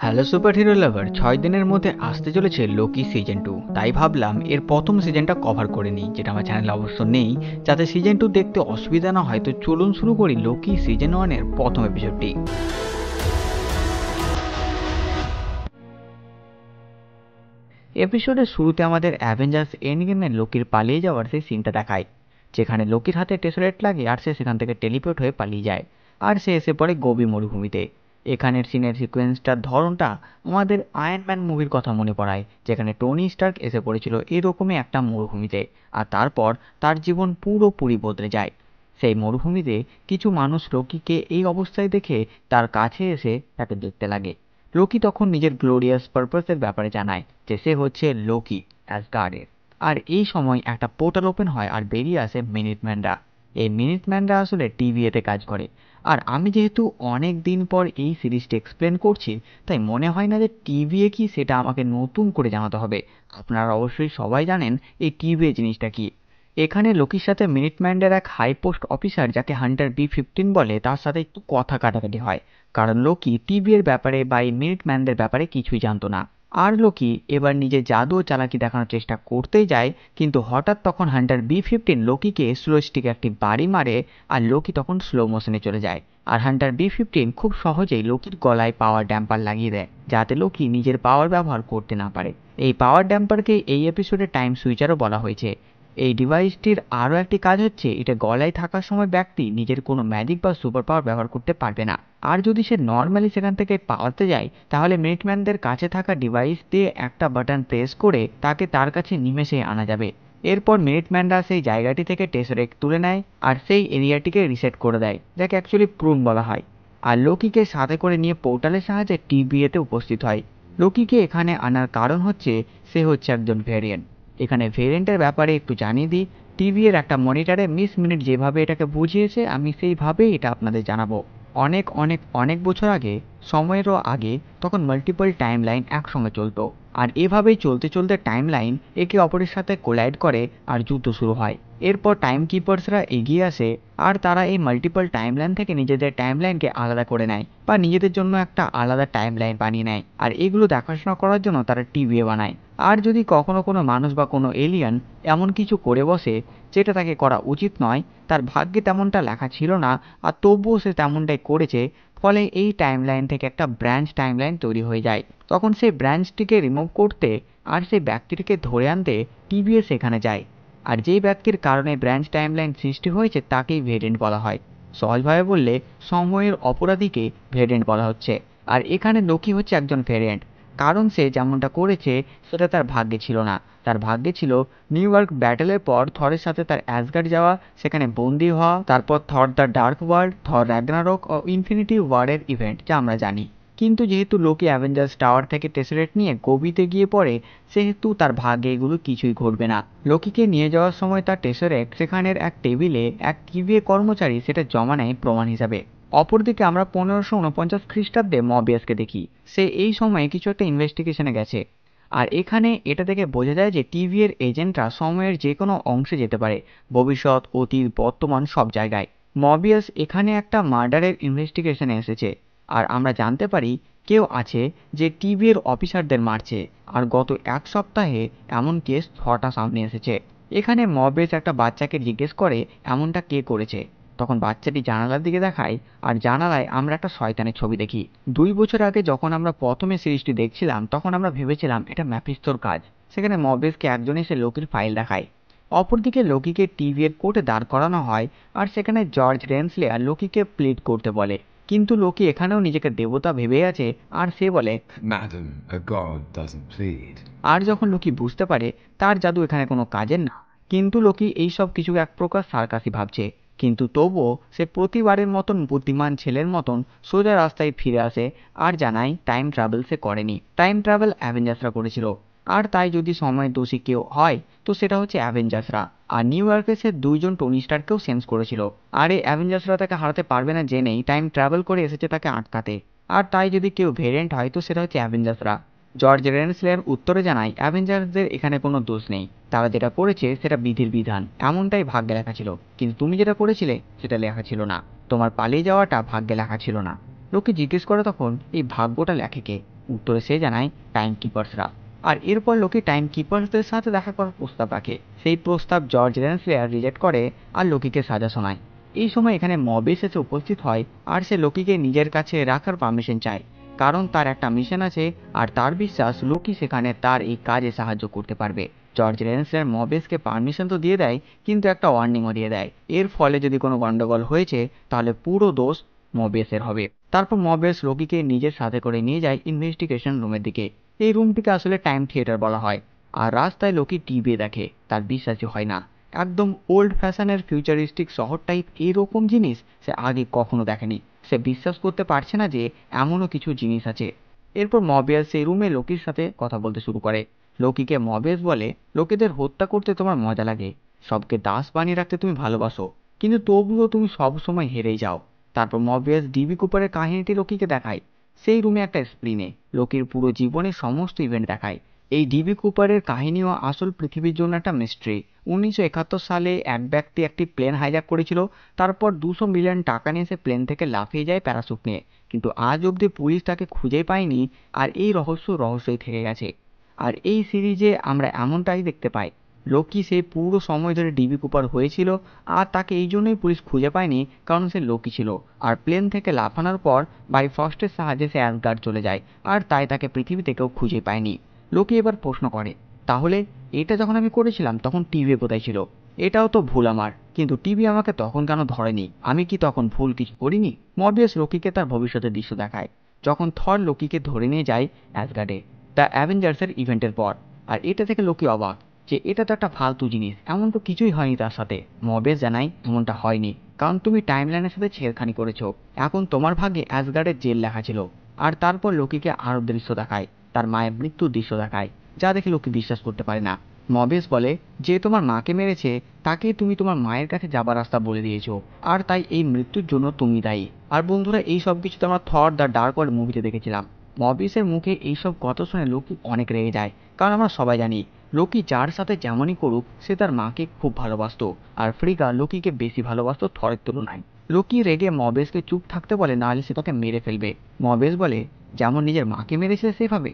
Hello super hero লাভার, 6 দিনের মধ্যে আসতে চলেছে লোকি সিজন 2। তাই ভাবলাম এর প্রথম সিজনটা কভার করে নিই, যেটা আমার চ্যানেলে অবশ্য নেই। যাতে সিজন 2 দেখতে অসুবিধা না হয়, তো চলুন শুরু করি লোকি সিজন 1-এর প্রথম এপিসোডটি। এপিসোডের শুরুতে আমাদের অ্যাভেঞ্জার্স এন্ড গেমে লোকির পালিয়ে যাওয়ার সেই সিনটা দেখায়, যেখানে লোকির হাতে টেসরেট লাগে আর সে সেখান থেকে টেলিপোর্ট হয়ে পালিয়ে যায়। আর সে এসে পড়ে গোবি মরুভূমিতে। এখানের সিনের সিকোয়েন্সটার ধরনটা আমাদের আয়রন ম্যান মুভির কথা মনে পড়ায়, যেখানে টনি স্টার্ক এসে পড়েছিল এরকমই একটা মরুভূমিতে। আর তারপর তার জীবন পুরোপুরি বদলে যায়। সেই মরুভূমিতে কিছু মানুষ লোকিকে এই অবস্থায় দেখে তার কাছে এসে তাকে দেখতে লাগে। লোকি তখন নিজের গ্লোরিয়াস পারপাসের ব্যাপারে জানায়, যে সে হচ্ছে লোকি অ্যাসগার্ডের। আর এই সময় একটা পোর্টাল ওপেন হয় আর বেরিয়ে আসে মিনিটম্যানরা। এই মিনিটম্যানরা আসলে টিভিএতে কাজ করে। আর আমি যেহেতু অনেক দিন পর এই সিরিজটি এক্সপ্লেন করছি, তাই মনে হয় না যে টিভিএ কি সেটা আমাকে নতুন করে জানাতে হবে। আপনারা অবশ্যই সবাই জানেন এই টিভিএ জিনিসটা কি। এখানে লোকির সাথে মিনিটম্যানদের এক হাই পোস্ট অফিসার, যাকে হান্টার বি-15 বলে, তার সাথে একটু কথা কাটাকাটি হয়। কারণ লোকি টিভি এর ব্যাপারে বা এই মিনিটম্যানদের ব্যাপারে কিছুই জানতো না। আর লোকি এবার নিজের জাদু ও চালাকি দেখানোর চেষ্টা করতেই যায়, কিন্তু হঠাৎ তখন হান্টার বি-15 লোকিকে স্লো স্টিক একটি বাড়ি মারে। আর লোকি তখন স্লো মোশনে চলে যায়। আর হান্টার বি-15 খুব সহজেই লোকির গলায় পাওয়ার ড্যাম্পার লাগিয়ে দেয়, যাতে লোকি নিজের পাওয়ার ব্যবহার করতে না পারে। এই পাওয়ার ড্যাম্পারকে এই এপিসোডে টাইম সুইচারও বলা হয়েছে। এই ডিভাইসটির আরও একটি কাজ হচ্ছে, এটা গলায় থাকার সময় ব্যক্তি নিজের কোনো ম্যাজিক বা সুপার পাওয়ার ব্যবহার করতে পারবে না। আর যদি সে নর্মালি সেখান থেকে পালাতে যায়, তাহলে মিনিটম্যানদের কাছে থাকা ডিভাইস দিয়ে একটা বাটন প্রেস করে তাকে তার কাছে নিমেষেই আনা যাবে। এরপর মিনিটম্যানরা সেই জায়গাটি থেকে টেসরেক্ট তুলে নেয় আর সেই এরিয়াটিকে রিসেট করে দেয়, যাকে অ্যাকচুয়ালি প্রুন বলা হয়। আর লোকিকে সাথে করে নিয়ে পোর্টালের সাহায্যে টিভিএতে উপস্থিত হয়। লোকিকে এখানে আনার কারণ হচ্ছে, সে হচ্ছে একজন ভেরিয়েন্ট। এখানে ভেরিয়েন্টের ব্যাপারে একটু জানিয়ে দিই। টিভি এর একটা মনিটরে মিস মিনিট যেভাবে এটাকে বুঝিয়েছে, আমি সেইভাবেই এটা আপনাদের জানাবো। অনেক অনেক অনেক বছর আগে, সময়েরও আগে, তখন মাল্টিপল টাইম লাইন একসঙ্গে চলতো। আর এভাবেই চলতে চলতে টাইম লাইন একে অপরের সাথে কোলাইড করে আর যুদ্ধ শুরু হয়। এরপর টাইম কিপার্সরা এগিয়ে আসে আর তারা এই মাল্টিপল টাইম লাইন থেকে নিজেদের টাইম লাইনকে আলাদা করে নেয় বা নিজেদের জন্য একটা আলাদা টাইম লাইন বানিয়ে নেয়। আর এগুলো দেখাশোনা করার জন্য তারা টিভিএ বানায়। আর যদি কখনো কোনো মানুষ বা কোনো এলিয়ান এমন কিছু করে বসে যেটা তাকে করা উচিত নয়, তার ভাগ্যে তেমনটা লেখা ছিল না, আর তবুও সে তেমনটাই করেছে, ফলে এই টাইমলাইন থেকে একটা ব্রাঞ্চ টাইমলাইন তৈরি হয়ে যায়। তখন সেই ব্রাঞ্চটিকে রিমুভ করতে আর সেই ব্যক্তিটিকে ধরে আনতে টিভিএস সেখানে যায়। আর যেই ব্যক্তির কারণে ব্রাঞ্চ টাইমলাইন সৃষ্টি হয়েছে তাকেই ভেরিয়েন্ট বলা হয়। সহজভাবে বললে সময়ের অপরাধীকে ভেরিয়েন্ট বলা হচ্ছে। আর এখানে লোকি হচ্ছে একজন ভেরিয়েন্ট, কারণ সে যেমনটা করেছে সেটা তার ভাগ্যে ছিল না। তার ভাগ্যে ছিল নিউ ইয়র্ক ব্যাটেলের পর থরের সাথে তার অ্যাসগার্ড যাওয়া, সেখানে বন্দী হওয়া, তারপর Thor the Dark World, Thor Ragnarok ও ইনফিনিটি ওয়ারের ইভেন্ট, যা আমরা জানি। কিন্তু যেহেতু লোকি অ্যাভেঞ্জার্স টাওয়ার থেকে টেসরেট নিয়ে গোবিতে গিয়ে পড়ে, সেহেতু তার ভাগ্যে এগুলো কিছুই ঘটবে না। লোকিকে নিয়ে যাওয়ার সময় তার টেসরেক্ট সেখানের এক টেবিলে এক টিভিএ কর্মচারী সেটা জমা নেয় প্রমাণ হিসাবে। অপরদিকে আমরা 1549 খ্রিস্টাব্দে মবিয়াসকে দেখি। সে এই সময়ে কিছু একটা ইনভেস্টিগেশনে গেছে। আর এখানে এটা থেকে বোঝা যায় যে টিভি এর এজেন্টরা সময়ের যে কোনো অংশে যেতে পারে, ভবিষ্যৎ, অতীত, বর্তমান, সব জায়গায়। মবিয়াস এখানে একটা মার্ডারের ইনভেস্টিগেশনে এসেছে। আর আমরা জানতে পারি কেউ আছে যে টিভি এর অফিসারদের মারছে। আর গত এক সপ্তাহে এমন কেস 6টা সামনে এসেছে। এখানে মবিয়াস একটা বাচ্চাকে জিজ্ঞেস করে এমনটা কে করেছে। তখন বাচ্চাটি জানালার দিকে দেখায়, আর জানালায় আমরা একটা শয়তানের ছবি দেখি। 2 বছর আগে যখন আমরা প্রথমে সিরিজটি দেখছিলাম, তখন আমরা ভেবেছিলাম এটা ম্যাফিস্তোর কাজ। সেখানে মবিয়াসকে একজন এসে লোকির ফাইল দেখায়। অপরদিকে লোকিকে টিভি এর কোর্টে দাঁড় করানো হয়। আর সেখানে জর্জ রেনসলেয়ার লোকিকে প্লিড করতে বলে। কিন্তু লোকি এখানেও নিজেকে দেবতা ভেবে আছে, আর সে বলে, Madam, a god doesn't plead. আর যখন লোকি বুঝতে পারে তার জাদু এখানে কোনো কাজের না, কিন্তু লোকি এইসব কিছু এক প্রকার সার্কাসই ভাবছে। কিন্তু তবুও সে প্রতিবারের মতন বুদ্ধিমান ছেলের মতন সোজা রাস্তায় ফিরে আসে আর জানায় টাইম ট্রাভেল সে করেনি, টাইম ট্রাভেল অ্যাভেঞ্জার্সরা করেছিল। আর তাই যদি সময়ের দোষী কেউ হয়, তো সেটা হচ্ছে অ্যাভেঞ্জার্সরা। আর নিউ ইয়র্কে সে 2জন টনি স্টারকেও সেন্স করেছিল। আর এই অ্যাভেঞ্জার্সরা তাকে হারাতে পারবে না জেনেই টাইম ট্রাভেল করে এসেছে তাকে আটকাতে। আর তাই যদি কেউ ভেরিয়েন্ট হয়, তো সেটা হচ্ছে অ্যাভেঞ্জার্সরা। জর্জ রেনসলেয়ার উত্তরে জানায় অ্যাভেঞ্জার্সদের এখানে কোনো দোষ নেই, তারা যেটা করেছে সেটা বিধির বিধান, এমনটাই ভাগ্যে লেখা ছিল। কিন্তু তুমি যেটা করেছিলে সেটা লেখা ছিল না, তোমার পালিয়ে যাওয়াটা ভাগ্যে লেখা ছিল না। লোকে জিজ্ঞেস করে তখন এই ভাগ্যটা লেখে কে। উত্তরে সে জানায় টাইম কিপার্সরা। আর এরপর লোকি টাইম কিপার্সদের সাথে দেখা করার প্রস্তাব রাখে। সেই প্রস্তাব জর্জ রেনস্লেয়ার রিজেক্ট করে আর লোকিকে সাজা শোনায়। এই সময় এখানে মবিয়াস এসে উপস্থিত হয় আর সে লোকিকে নিজের কাছে রাখার পারমিশন চায়, কারণ তার একটা মিশন আছে আর তার বিশ্বাস লোকি সেখানে তার এই কাজে সাহায্য করতে পারবে। জর্জ রেনস্লেয়ার মবিয়াসকে পারমিশন তো দিয়ে দেয়, কিন্তু একটা ওয়ার্নিংও দিয়ে দেয়, এর ফলে যদি কোনো গন্ডগোল হয়েছে তাহলে পুরো দোষ মবিয়াসের হবে। তারপর মবিয়াস লোকিকে নিজের সাথে করে নিয়ে যায় ইনভেস্টিগেশন রুমের দিকে। এই রুমটিকে আসলে টাইম থিয়েটার বলা হয়। আর রাস্তায় লোকি টিভি দেখে, তার বিশ্বাসই হয় না। একদম ওল্ড ফ্যাশনের ফিউচারিস্টিক শহর টাইপ এরকম জিনিস সে আগে কখনো দেখেনি। সে বিশ্বাস করতে পারছে না যে এমনও কিছু জিনিস আছে। এরপর মবিয়াস সেই রুমে লোকির সাথে কথা বলতে শুরু করে। লোকিকে মবিয়াস বলে, লোকেদের হত্যা করতে তোমার মজা লাগে, সবকে দাস বানিয়ে রাখতে তুমি ভালোবাসো, কিন্তু তবুও তুমি সব সময় হেরেই যাও। তারপর মবিয়াস ডিবি কুপারের কাহিনীটি লোকিকে দেখায়। সেই রুমে একটা স্ক্রিনে লোকির পুরো জীবনের সমস্ত ইভেন্ট দেখায়। এই ডিবি কুপারের কাহিনীও আসল পৃথিবীর জন্য একটা মিস্ট্রি। 1971 সালে এক ব্যক্তি একটি প্লেন হাইজ্যাক করেছিল, তারপর 200 মিলিয়ন টাকা নিয়ে সে প্লেন থেকে লাফিয়ে যায় প্যারাশুট নিয়ে, কিন্তু আজ অবধি পুলিশ তাকে খুঁজে পায়নি। আর এই রহস্যই থেকে গেছে। আর এই সিরিজে আমরা এমনটাই দেখতে পাই, লোকি সেই পুরো সময় ধরে ডিবি কুপার হয়েছিল, আর তাকে এই জন্যই পুলিশ খুঁজে পায়নি, কারণ সে লোকি ছিল। আর প্লেন থেকে লাফানোর পর বাইফ্রস্টের সাহায্যে সে অ্যাসগার্ড চলে যায়, আর তাই তাকে পৃথিবীতে কেউ খুঁজে পায়নি। লোকি এবার প্রশ্ন করে, তাহলে এটা যখন আমি করেছিলাম তখন টিভি কোথায় ছিল? এটাও তো ভুল আমার, কিন্তু টিভি আমাকে তখন কেন ধরেনি? আমি কি তখন ভুল কিছু করিনি? মবিয়াস লোকিকে তার ভবিষ্যতের দৃশ্য দেখায়, যখন থর লোকিকে ধরে নিয়ে যায় অ্যাসগার্ডে দ্য অ্যাভেঞ্জার্সের ইভেন্টের পর। আর এটা থেকে লোকি অবাক যে এটা তো একটা ফালতু জিনিস, এমন তো কিছুই হয়নি তার সাথে। মবিয়াস জানায় এমনটা হয়নি, কারণ তুমি টাইমলাইনের সাথে ছেড়খানি করেছো। এখন তোমার ভাগ্যে অ্যাসগার্ডের জেল লেখা ছিল। আর তারপর লোকিকে আরো দৃশ্য দেখায়, তার মায়ের মৃত্যুর দৃশ্য দেখায়, যা দেখে লোকি বিশ্বাস করতে পারে না। মবিয়াস বলে, যে তোমার মাকে মেরেছে তাকে তুমি তোমার মায়ের কাছে যাবার রাস্তা বলে দিয়েছো, আর তাই এই মৃত্যুর জন্য তুমি দায়ী। আর বন্ধুরা, এই সব কিছু তো আমরা থর দ্য ডার্ক ওয়ার্ল্ড মুভিতে দেখেছিলাম। মবিয়াসের মুখে এইসব কথা শুনে লোকি অনেক রেগে যায়, কারণ আমরা সবাই জানি লোকি যার সাথে যেমনই করুক সে তার মাকে খুব ভালোবাসতো, আর ফ্রিগা লোকিকে বেশি ভালোবাসতো থরের তুলনায়। লোকি রেগে মবিয়াসকে চুপ থাকতে বলে, নাহলে সে তাকে মেরে ফেলবে। মবিয়াস বলে, যেমন নিজের মাকে মেরেছে সেভাবে।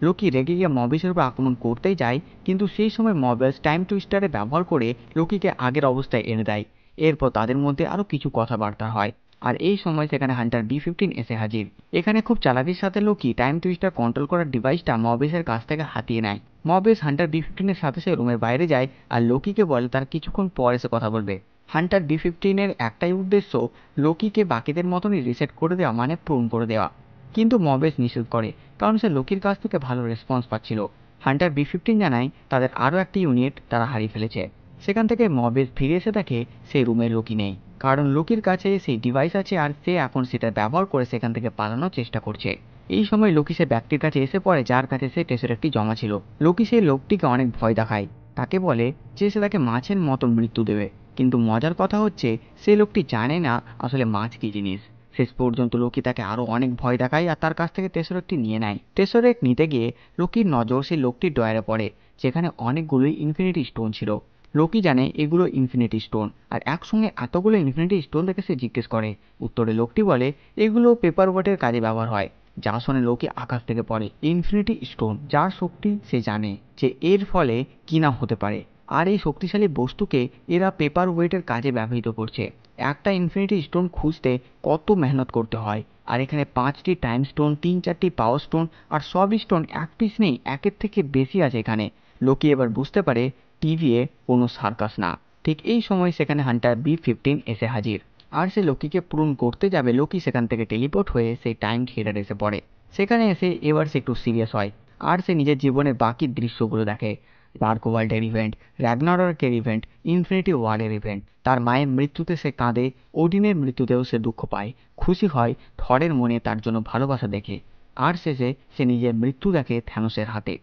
লোকি রেগে গিয়ে মবিয়াসের উপর আক্রমণ করতেই যায়, কিন্তু সেই সময় মবিয়াস টাইম টুইস্টারে ব্যবহার করে লোকিকে আগের অবস্থায় এনে দেয়। এরপর তাদের মধ্যে আরো কিছু কথাবার্তা হয়। আর এই সময় সেখানে হান্টার B-15 এসে হাজির। এখানে খুব চালাকির সাথে লোকি টাইম টুইস্টার কন্ট্রোল করার ডিভাইসটা মবিয়াসের কাছ থেকে হাতিয়ে নেয়। মবিয়াস হান্টার B-15 এর সাথে সে রুমের বাইরে যায় আর লোকিকে বলে তার কিছুক্ষণ পর এসে কথা বলবে। হান্টার B-15 এর একটাই উদ্দেশ্য, লোকিকে বাকিদের মতনই রিসেট করে দেওয়া, মানে পূরণ করে দেওয়া। কিন্তু মবিয়াস নিষেধ করে, কারণ সে লোকির কাছ থেকে ভালো রেসপন্স পাচ্ছিল। হান্টার B-15 জানায় তাদের আরও একটি ইউনিট তারা হারিয়ে ফেলেছে। সেখান থেকে মবিয়াস ফিরে এসে দেখে সেই রুমে লোকি নেই, কারণ লোকির কাছে সেই ডিভাইস আছে আর সে এখন সেটা ব্যবহার করে সেখান থেকে পালানোর চেষ্টা করছে। এই সময় লোকি সে ব্যক্তির কাছে এসে পড়ে যার কাছে সে টেসরেক্টটি জমা ছিল। লোকি সেই লোকটিকে অনেক ভয় দেখায়, তাকে বলে যে সে তাকে মাছের মতো মৃত্যু দেবে। কিন্তু মজার কথা হচ্ছে সেই লোকটি জানে না আসলে মাছ কি জিনিস। শেষ পর্যন্ত লোকি তাকে আরো অনেক ভয় দেখায় আর তার কাছ থেকে টেসরেক্টটি নিয়ে নেয়। টেসরেক্ট নিতে গিয়ে লোকির নজর সেই লোকটির ড্রয়ারে পড়ে, যেখানে অনেকগুলোই ইনফিনিটি স্টোন ছিল। লোকি জানে এগুলো ইনফিনিটি স্টোন, আর একসঙ্গে এতগুলো ইনফিনিটি স্টোন দেখে সে জিজ্ঞেস করে। উত্তরে লোকটি বলে এগুলো পেপার ওয়েটের কাজে ব্যবহার হয়। যা শুনে লোকি আকাশ থেকে পড়ে। ইনফিনিটি স্টোন, যার শক্তি সে জানে যে এর ফলে কি না হতে পারে, আর এই শক্তিশালী বস্তুকে এরা পেপার ওয়েটের কাজে ব্যবহৃত করছে। একটা ইনফিনিটি স্টোন খুঁজতে কত মেহনত করতে হয়, আর এখানে 5টি টাইম স্টোন, 3-4টি পাওয়ার স্টোন, আর সব স্টোন এক পিস নেই, একের থেকে বেশি আছে এখানে। লোকি এবার বুঝতে পারে টিভিএ কোনো সার্কাস না। ঠিক এই সময় সেখানে হান্টার B-15 এসে হাজির, আর সে লোকিকে পূরণ করতে যাবে। লোকি সেখান থেকে টেলিপোর্ট হয়ে সেই টাইম থিয়েটারে এসে পড়ে। সেখানে এসে এবার সে একটু সিরিয়াস হয়, আর সে নিজের জীবনের বাকি দৃশ্যগুলো দেখে। ডার্ক ওয়ার্ল্ডের ইভেন্ট, র্যাগনারকের ইভেন্ট, ইনফিনিটি ওয়ারের ইভেন্ট। তার মায়ের মৃত্যুতে সে কাঁদে, ওডিনের মৃত্যুতেও সে দুঃখ পায়, খুশি হয় থরের মনে তার জন্য ভালোবাসা দেখে। আর শেষে সে নিজের মৃত্যু দেখে থ্যানোসের হাতে।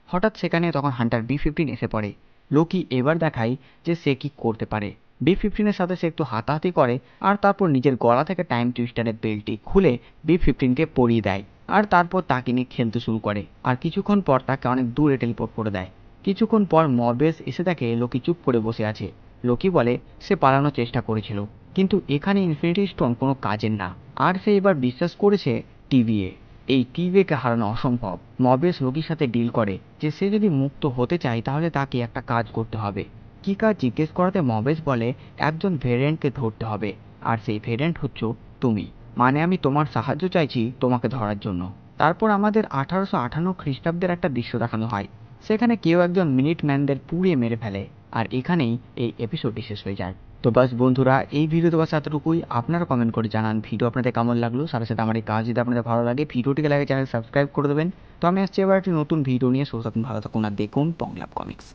হঠাৎ সেখানে তখন হান্টার B-15 এসে পড়ে। লোকি এবার দেখায় যে সে কি করতে পারে। B-15 এর সাথে সে একটু হাতাহাতি করে, আর তারপর নিজের গলা থেকে টাইম টুইস্টারের বেল্টটি খুলে B-15কে পরিয়ে দেয়, আর তারপর তাকে নিয়ে খেলতে শুরু করে। আর কিছুক্ষণ পর তাকে অনেক দূরে টেলিপোর্ট করে দেয়। কিছুক্ষণ পর মবিয়াস এসে দেখে লোকি চুপ করে বসে আছে। লোকি বলে সে পালানোর চেষ্টা করেছিল, কিন্তু এখানে ইনফিনিটি স্টোন কোনো কাজের না, আর সে এবার বিশ্বাস করেছে টিভিএ। এই টিভেকে হারানো অসম্ভব। মবেস লোকির সাথে ডিল করে যে সে যদি মুক্ত হতে চায় তাহলে তাকে একটা কাজ করতে হবে। কি কাজ জিজ্ঞেস করাতে মবেস বলে একজন ভেরিয়েন্টকে ধরতে হবে, আর সেই ভেরিয়েন্ট হচ্ছে তুমি। মানে আমি তোমার সাহায্য চাইছি তোমাকে ধরার জন্য। তারপর আমাদের 1858 খ্রিস্টাব্দের একটা দৃশ্য দেখানো হয়, সেখানে কেউ একজন মিনিট ম্যানদের পুড়িয়ে মেরে ফেলে। আর এখানেই এই এপিসোডটি শেষ হয়ে যায়। তো বাস বন্ধুরা, এই ভিডিওতে বাস এতটুকুই। আপনারা কমেন্ট করে জানান ভিডিও আপনাদের কেমন লাগলো। সাথে সাথে আমার এই কাজ যদি আপনাদের ভালো লাগে, ভিডিওটিকে লাগে চ্যানেল সাবস্ক্রাইব করে দেবেন। তো আমি আসছি এবার একটি নতুন ভিডিও নিয়ে। ভালো থাকুন আর দেখুন পংলাভ কমিক্স।